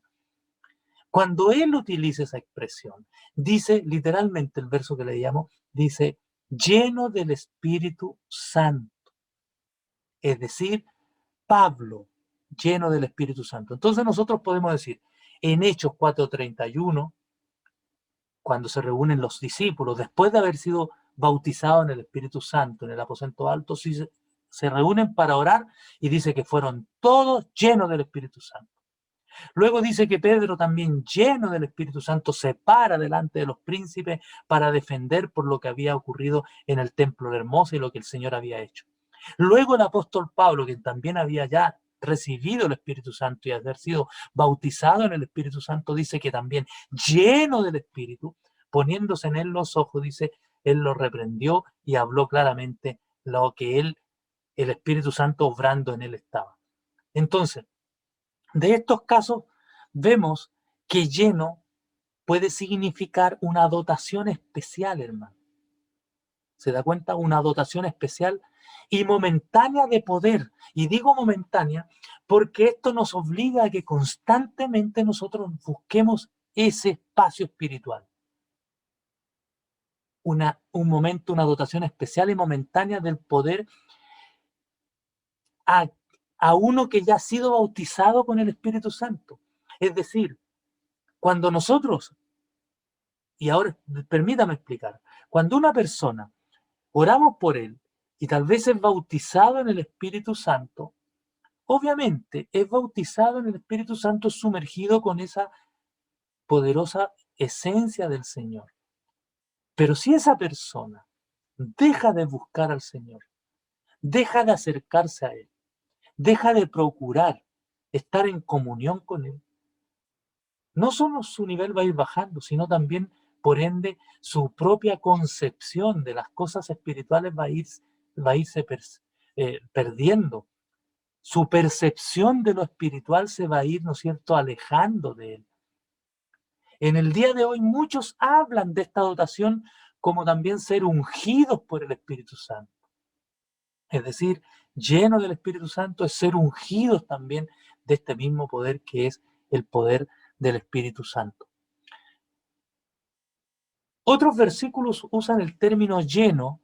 Cuando él utiliza esa expresión, dice literalmente el verso que leíamos, dice: lleno del Espíritu Santo. Es decir, Pablo, lleno del Espíritu Santo. Entonces nosotros podemos decir, en Hechos 4:31, cuando se reúnen los discípulos, después de haber sido bautizados en el Espíritu Santo, en el aposento alto, se reúnen para orar y dice que fueron todos llenos del Espíritu Santo. Luego dice que Pedro, también lleno del Espíritu Santo, se para delante de los príncipes para defender por lo que había ocurrido en el templo de Hermosa y lo que el Señor había hecho. Luego el apóstol Pablo, que también había ya recibido el Espíritu Santo y haber sido bautizado en el Espíritu Santo, dice que también lleno del Espíritu, poniéndose en él los ojos, dice, él lo reprendió y habló claramente lo que él, el Espíritu Santo obrando en él estaba. Entonces, de estos casos vemos que lleno puede significar una dotación especial, hermano. ¿Se da cuenta? Una dotación especial y momentánea de poder. Y digo momentánea porque esto nos obliga a que constantemente nosotros busquemos ese espacio espiritual. Un momento, una dotación especial y momentánea del poder a uno que ya ha sido bautizado con el Espíritu Santo. Es decir, cuando nosotros, y ahora permítame explicar, cuando una persona oramos por él y tal vez es bautizado en el Espíritu Santo, obviamente es bautizado en el Espíritu Santo sumergido con esa poderosa esencia del Señor. Pero si esa persona deja de buscar al Señor, deja de acercarse a Él, deja de procurar estar en comunión con Él, no solo su nivel va a ir bajando, sino también, por ende, su propia concepción de las cosas espirituales va a irse perdiendo. Su percepción de lo espiritual se va a ir, ¿no es cierto?, alejando de él. En el día de hoy muchos hablan de esta dotación como también ser ungidos por el Espíritu Santo. Es decir, lleno del Espíritu Santo es ser ungidos también de este mismo poder que es el poder del Espíritu Santo. Otros versículos usan el término lleno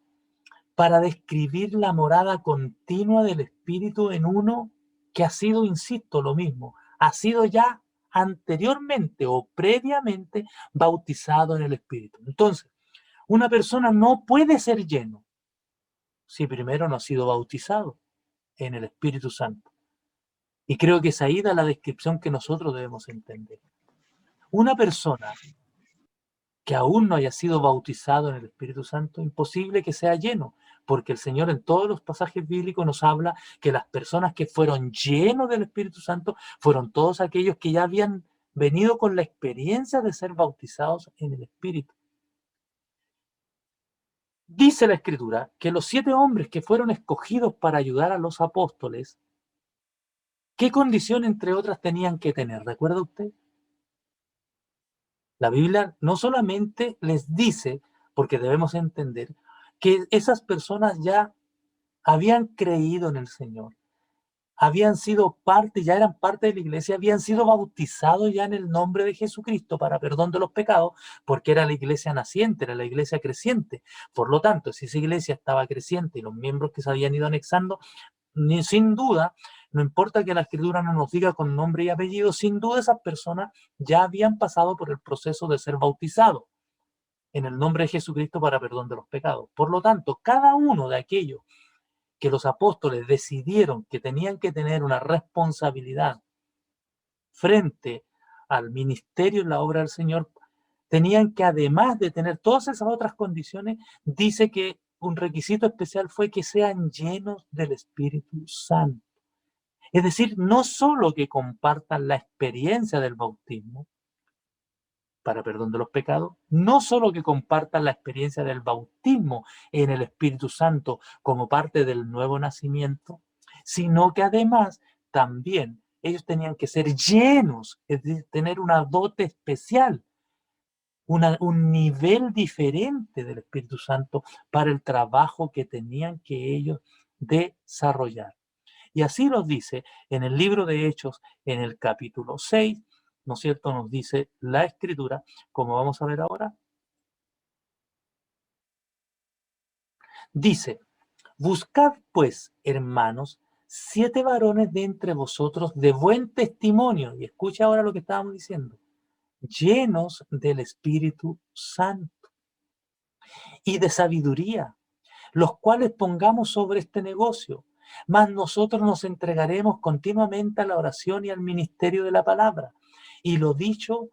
para describir la morada continua del Espíritu en uno que ha sido, insisto, lo mismo, ha sido ya anteriormente o previamente bautizado en el Espíritu. Entonces, una persona no puede ser lleno si primero no ha sido bautizado en el Espíritu Santo. Y creo que es ahí da la descripción que nosotros debemos entender. Una persona que aún no haya sido bautizado en el Espíritu Santo, imposible que sea lleno, porque el Señor en todos los pasajes bíblicos nos habla que las personas que fueron llenos del Espíritu Santo fueron todos aquellos que ya habían venido con la experiencia de ser bautizados en el Espíritu. Dice la Escritura que los 7 hombres que fueron escogidos para ayudar a los apóstoles, ¿qué condición entre otras tenían que tener? ¿Recuerda usted? La Biblia no solamente les dice, porque debemos entender, que esas personas ya habían creído en el Señor, habían sido parte, ya eran parte de la iglesia, habían sido bautizados ya en el nombre de Jesucristo para perdón de los pecados, porque era la iglesia naciente, era la iglesia creciente. Por lo tanto, si esa iglesia estaba creciente y los miembros que se habían ido anexando, sin duda, no importa que la Escritura no nos diga con nombre y apellido, sin duda esas personas ya habían pasado por el proceso de ser bautizados en el nombre de Jesucristo para perdón de los pecados. Por lo tanto, cada uno de aquellos que los apóstoles decidieron que tenían que tener una responsabilidad frente al ministerio en la obra del Señor, tenían que, además de tener todas esas otras condiciones, dice que un requisito especial fue que sean llenos del Espíritu Santo. Es decir, no solo que compartan la experiencia del bautismo para perdón de los pecados, no solo que compartan la experiencia del bautismo en el Espíritu Santo como parte del nuevo nacimiento, sino que además también ellos tenían que ser llenos, es decir, tener una dote especial, un nivel diferente del Espíritu Santo para el trabajo que tenían que ellos desarrollar. Y así nos dice en el libro de Hechos, en el capítulo 6, ¿no es cierto? Nos dice la Escritura, como vamos a ver ahora. Dice, buscad pues, hermanos, 7 varones de entre vosotros de buen testimonio, y escucha ahora lo que estábamos diciendo, llenos del Espíritu Santo y de sabiduría, los cuales pongamos sobre este negocio, mas nosotros nos entregaremos continuamente a la oración y al ministerio de la palabra. Y lo dicho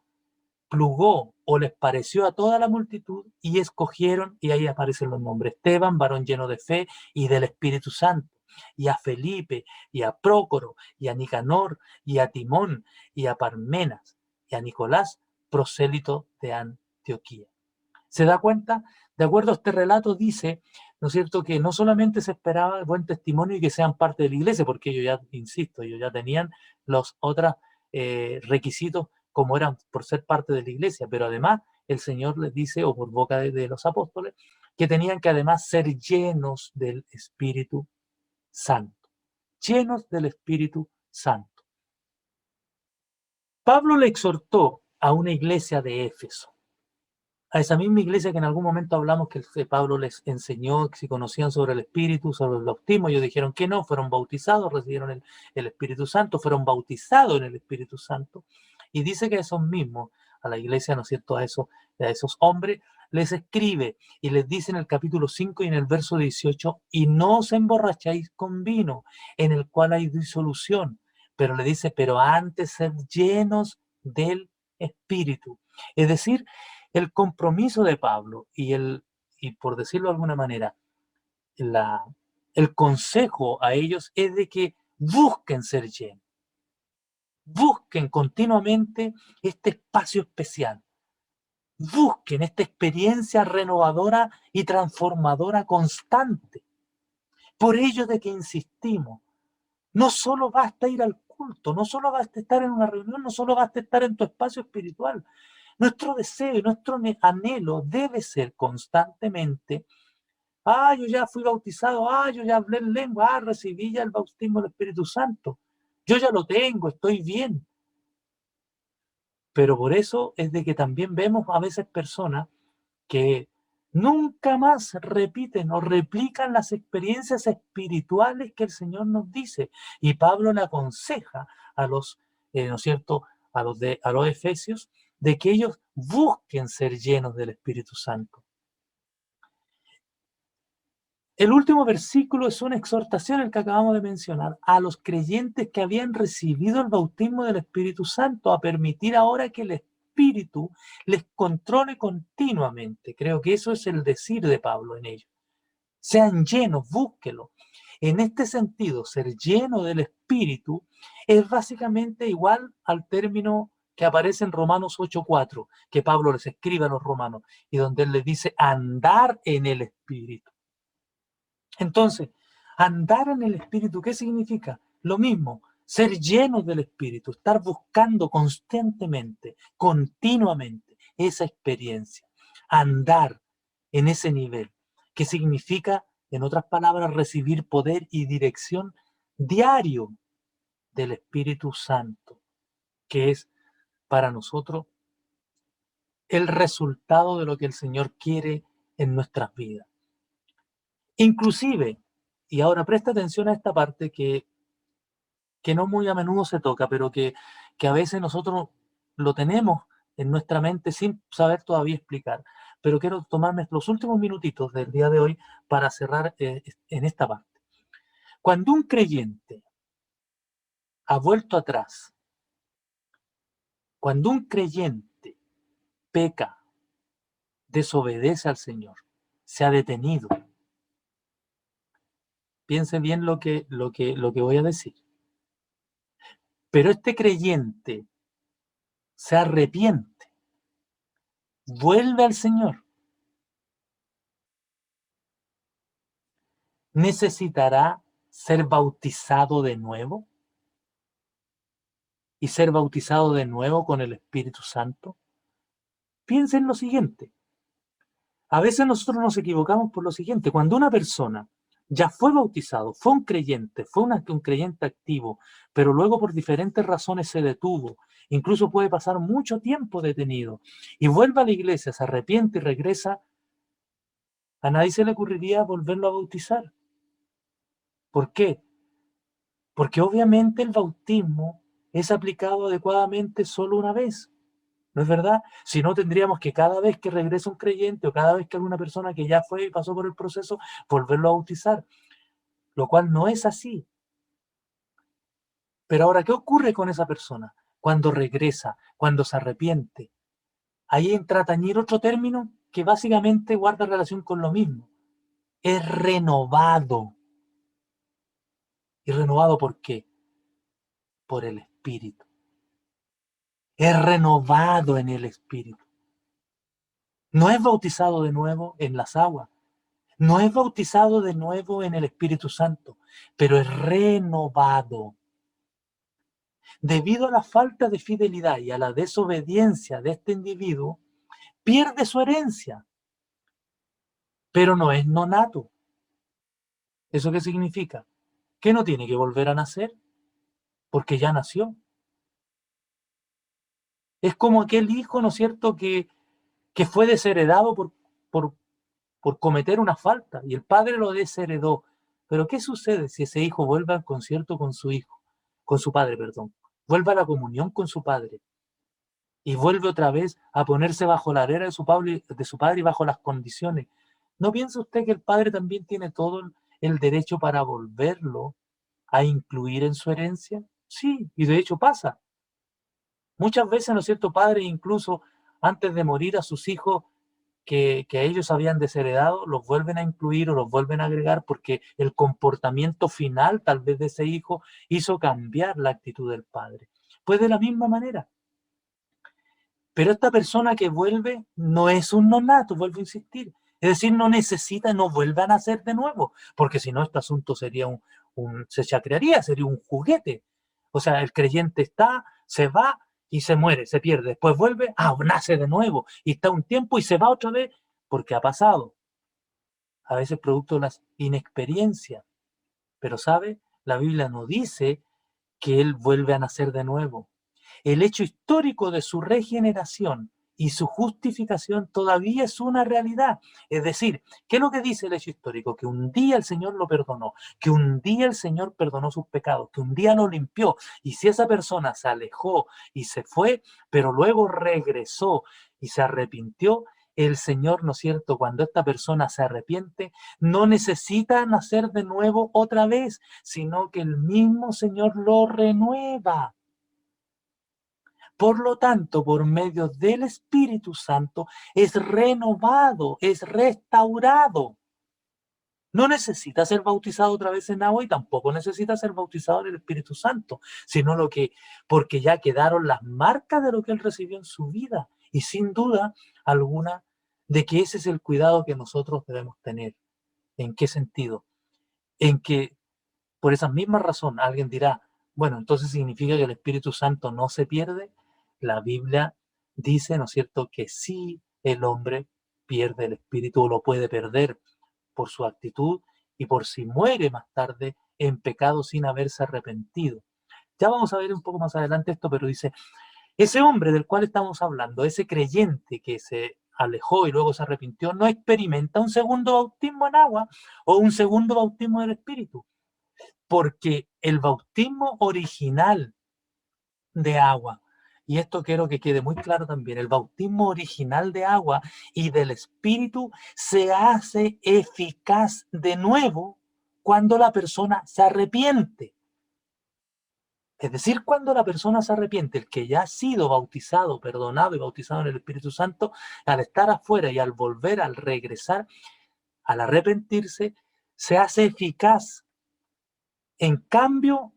plugó o les pareció a toda la multitud y escogieron, y ahí aparecen los nombres, Esteban, varón lleno de fe y del Espíritu Santo, y a Felipe, y a Prócoro, y a Nicanor, y a Timón, y a Parmenas, y a Nicolás, prosélito de Antioquía. ¿Se da cuenta? De acuerdo a este relato dice, ¿no es cierto?, que no solamente se esperaba el buen testimonio y que sean parte de la iglesia, porque ellos ya, insisto, ellos ya tenían los otros requisitos como eran por ser parte de la iglesia, pero además el Señor les dice, o por boca de los apóstoles, que tenían que además ser llenos del Espíritu Santo, llenos del Espíritu Santo. Pablo le exhortó a una iglesia de Éfeso, a esa misma iglesia que en algún momento hablamos que Pablo les enseñó que si conocían sobre el Espíritu, sobre el bautismo, ellos dijeron que no, fueron bautizados, recibieron el Espíritu Santo, fueron bautizados en el Espíritu Santo. Y dice que a esos mismos, a la iglesia, ¿no es cierto?, a esos hombres, les escribe y les dice en el capítulo 5 y en el verso 18, y no os emborracháis con vino, en el cual hay disolución, pero le dice, pero antes sed llenos del Espíritu. Es decir, el compromiso de Pablo y por decirlo de alguna manera, el consejo a ellos es de que busquen ser llenos. Busquen continuamente este espacio especial. Busquen esta experiencia renovadora y transformadora constante. Por ello de que insistimos, no solo basta ir al culto, no solo basta estar en una reunión, no solo basta estar en tu espacio espiritual. Nuestro deseo y nuestro anhelo debe ser constantemente: yo ya fui bautizado, yo ya hablé en lengua, recibí ya el bautismo del Espíritu Santo, yo ya lo tengo, estoy bien. Pero por eso es de que también vemos a veces personas que nunca más repiten o replican las experiencias espirituales que el Señor nos dice. Y Pablo le aconseja a los, ¿no es cierto?, a los efesios, de que ellos busquen ser llenos del Espíritu Santo. El último versículo es una exhortación, el que acabamos de mencionar, a los creyentes que habían recibido el bautismo del Espíritu Santo, a permitir ahora que el Espíritu les controle continuamente. Creo que eso es el decir de Pablo en ello. Sean llenos, búsquelo. En este sentido, ser lleno del Espíritu es básicamente igual al término que aparece en Romanos 8:4, que Pablo les escribe a los romanos, y donde él les dice andar en el Espíritu. Entonces, andar en el Espíritu, ¿qué significa? Lo mismo, ser llenos del Espíritu, estar buscando constantemente, continuamente, esa experiencia, andar en ese nivel, que significa, en otras palabras, recibir poder y dirección diario del Espíritu Santo, que es para nosotros el resultado de lo que el Señor quiere en nuestras vidas. Inclusive, y ahora presta atención a esta parte que no muy a menudo se toca, pero que a veces nosotros lo tenemos en nuestra mente sin saber todavía explicar. Pero quiero tomarme los últimos minutitos del día de hoy para cerrar en esta parte. Cuando un creyente ha vuelto atrás, cuando un creyente peca, desobedece al Señor, se ha detenido. Piense bien lo que voy a decir. Pero este creyente se arrepiente, vuelve al Señor, necesitará ser bautizado de nuevo y ser bautizado de nuevo con el Espíritu Santo. Piensa en lo siguiente. A veces nosotros nos equivocamos por lo siguiente. Cuando una persona ya fue bautizado, fue un creyente, fue un creyente activo, pero luego por diferentes razones se detuvo, incluso puede pasar mucho tiempo detenido, y vuelve a la iglesia, se arrepiente y regresa, a nadie se le ocurriría volverlo a bautizar. ¿Por qué? Porque obviamente el bautismo es aplicado adecuadamente solo una vez. ¿No es verdad? Si no, tendríamos que cada vez que regresa un creyente o cada vez que alguna persona que ya fue y pasó por el proceso, volverlo a bautizar, lo cual no es así. Pero ahora, ¿qué ocurre con esa persona? Cuando regresa, cuando se arrepiente. Ahí entra a tañir otro término que básicamente guarda relación con lo mismo. Es renovado. ¿Y renovado por qué? Por el Espíritu. Es renovado en el Espíritu. No es bautizado de nuevo en las aguas. No es bautizado de nuevo en el Espíritu Santo, pero es renovado. Debido a la falta de fidelidad y a la desobediencia de este individuo, pierde su herencia, pero no es nonato. ¿Eso qué significa? Que no tiene que volver a nacer, porque ya nació. Es como aquel hijo, ¿no es cierto?, que fue desheredado por, por cometer una falta y el padre lo desheredó. Pero ¿qué sucede si ese hijo vuelve al concierto con su padre, perdón? Vuelve a la comunión con su padre y vuelve otra vez a ponerse bajo la arena de su padre y bajo las condiciones. ¿No piensa usted que el padre también tiene todo el derecho para volverlo a incluir en su herencia? Sí, y de hecho pasa. Muchas veces, ¿no es cierto?, padres incluso antes de morir a sus hijos que ellos habían desheredado, los vuelven a incluir o los vuelven a agregar porque el comportamiento final tal vez de ese hijo hizo cambiar la actitud del padre. Pues de la misma manera. Pero esta persona que vuelve no es un nonato, vuelvo a insistir. Es decir, no necesita, no vuelve a nacer de nuevo, porque si no, este asunto sería se chacrearía, sería un juguete. O sea, el creyente está, se va y se muere, se pierde. Después vuelve, nace de nuevo y está un tiempo y se va otra vez, porque ha pasado. A veces producto de la inexperiencia. Pero, ¿sabe? La Biblia no dice que él vuelve a nacer de nuevo. El hecho histórico de su regeneración y su justificación todavía es una realidad. Es decir, ¿qué es lo que dice el hecho histórico? Que un día el Señor lo perdonó, que un día el Señor perdonó sus pecados, que un día lo limpió. Y si esa persona se alejó y se fue, pero luego regresó y se arrepintió, el Señor, ¿no es cierto? Cuando esta persona se arrepiente, no necesita nacer de nuevo otra vez, sino que el mismo Señor lo renueva. Por lo tanto, por medio del Espíritu Santo es renovado, es restaurado. No necesita ser bautizado otra vez en agua y tampoco necesita ser bautizado en el Espíritu Santo, sino porque ya quedaron las marcas de lo que él recibió en su vida. Y sin duda alguna de que ese es el cuidado que nosotros debemos tener. ¿En qué sentido? En que por esa misma razón alguien dirá, bueno, entonces significa que el Espíritu Santo no se pierde. La Biblia dice, ¿no es cierto?, que sí el hombre pierde el Espíritu o lo puede perder por su actitud y por si muere más tarde en pecado sin haberse arrepentido. Ya vamos a ver un poco más adelante esto, pero dice, ese hombre del cual estamos hablando, ese creyente que se alejó y luego se arrepintió, no experimenta un segundo bautismo en agua o un segundo bautismo del Espíritu, porque el bautismo original de agua, y esto quiero que quede muy claro también, el bautismo original de agua y del Espíritu se hace eficaz de nuevo cuando la persona se arrepiente. Es decir, cuando la persona se arrepiente, el que ya ha sido bautizado, perdonado y bautizado en el Espíritu Santo, al estar afuera y al volver, al regresar, al arrepentirse, se hace eficaz. En cambio,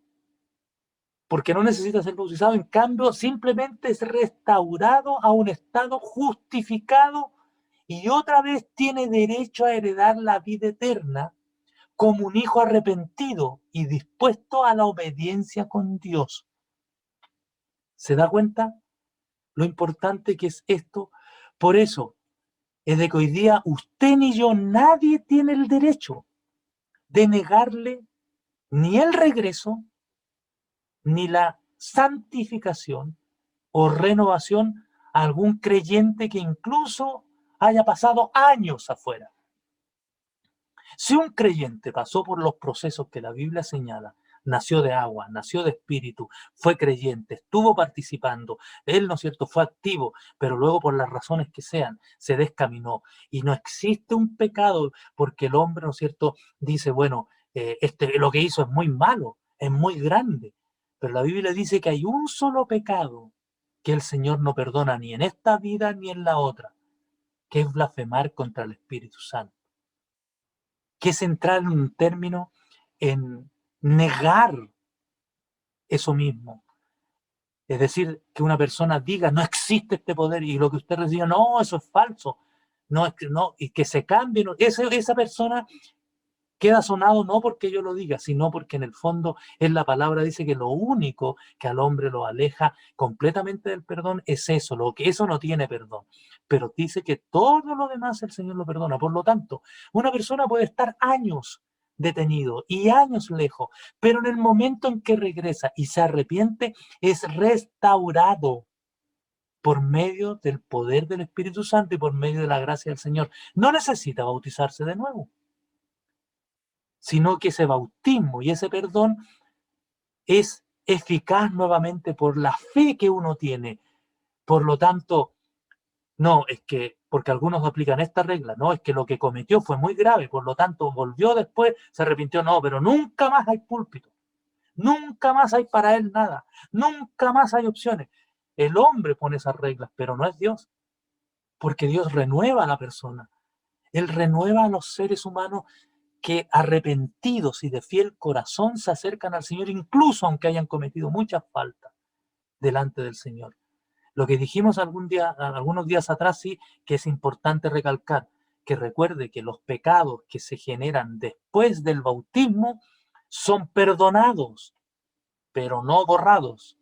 porque no necesita ser bautizado, en cambio simplemente es restaurado a un estado justificado y otra vez tiene derecho a heredar la vida eterna como un hijo arrepentido y dispuesto a la obediencia con Dios. ¿Se da cuenta lo importante que es esto? Por eso es de que hoy día usted ni yo, nadie tiene el derecho de negarle ni el regreso ni la santificación o renovación a algún creyente que incluso haya pasado años afuera. Si un creyente pasó por los procesos que la Biblia señala, nació de agua, nació de espíritu, fue creyente, estuvo participando, él, ¿no es cierto?, fue activo, pero luego por las razones que sean, se descaminó. Y no existe un pecado porque el hombre, ¿no es cierto?, dice, bueno, lo que hizo es muy malo, es muy grande. Pero la Biblia dice que hay un solo pecado que el Señor no perdona ni en esta vida ni en la otra, que es blasfemar contra el Espíritu Santo, que es entrar en un término en negar eso mismo. Es decir, que una persona diga, no existe este poder, y lo que usted recibe, no, eso es falso, no, no, y que se cambie. No, esa persona queda sonado no porque yo lo diga, sino porque en el fondo en la palabra dice que lo único que al hombre lo aleja completamente del perdón es eso, lo que eso no tiene perdón. Pero dice que todo lo demás el Señor lo perdona. Por lo tanto, una persona puede estar años detenido y años lejos, pero en el momento en que regresa y se arrepiente, es restaurado por medio del poder del Espíritu Santo y por medio de la gracia del Señor. No necesita bautizarse de nuevo, sino que ese bautismo y ese perdón es eficaz nuevamente por la fe que uno tiene. Por lo tanto, no, es que, porque algunos aplican esta regla, no, es que lo que cometió fue muy grave, por lo tanto volvió después, se arrepintió, no, pero nunca más hay púlpito, nunca más hay para él nada, nunca más hay opciones. El hombre pone esas reglas, pero no es Dios, porque Dios renueva a la persona, Él renueva a los seres humanos que arrepentidos y de fiel corazón se acercan al Señor, incluso aunque hayan cometido muchas faltas. delante del Señor. Lo que dijimos algunos días atrás, sí, que es importante recalcar, que recuerde que los pecados que se generan después del bautismo son perdonados, pero no borrados.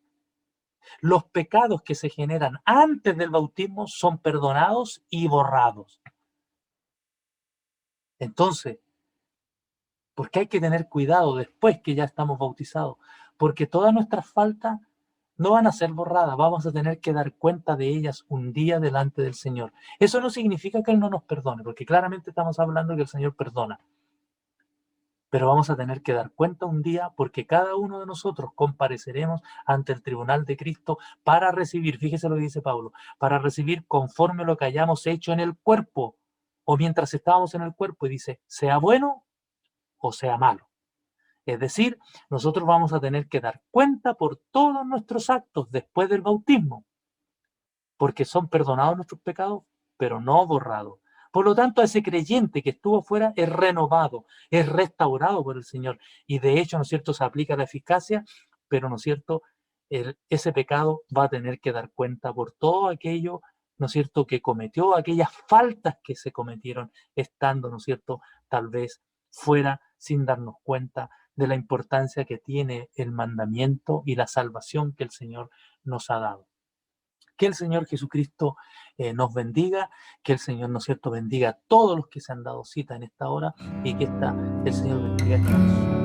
Los pecados que se generan antes del bautismo son perdonados y borrados. Entonces, ¿por qué hay que tener cuidado después que ya estamos bautizados? Porque todas nuestras faltas no van a ser borradas, vamos a tener que dar cuenta de ellas un día delante del Señor. Eso no significa que Él no nos perdone, porque claramente estamos hablando que el Señor perdona. Pero vamos a tener que dar cuenta un día porque cada uno de nosotros compareceremos ante el tribunal de Cristo para recibir, fíjese lo que dice Pablo, para recibir conforme lo que hayamos hecho en el cuerpo o mientras estábamos en el cuerpo, y dice, sea bueno o sea malo. Es decir, nosotros vamos a tener que dar cuenta por todos nuestros actos después del bautismo, porque son perdonados nuestros pecados, pero no borrados. Por lo tanto, ese creyente que estuvo fuera es renovado, es restaurado por el Señor. Y de hecho, ¿no es cierto?, se aplica la eficacia, pero ¿no es cierto?, ese pecado va a tener que dar cuenta por todo aquello, ¿no es cierto?, que cometió, aquellas faltas que se cometieron estando, ¿no es cierto?, tal vez fuera sin darnos cuenta de la importancia que tiene el mandamiento y la salvación que el Señor nos ha dado. Que el Señor Jesucristo nos bendiga, que el Señor, ¿no es cierto?, bendiga a todos los que se han dado cita en esta hora y que el Señor bendiga esta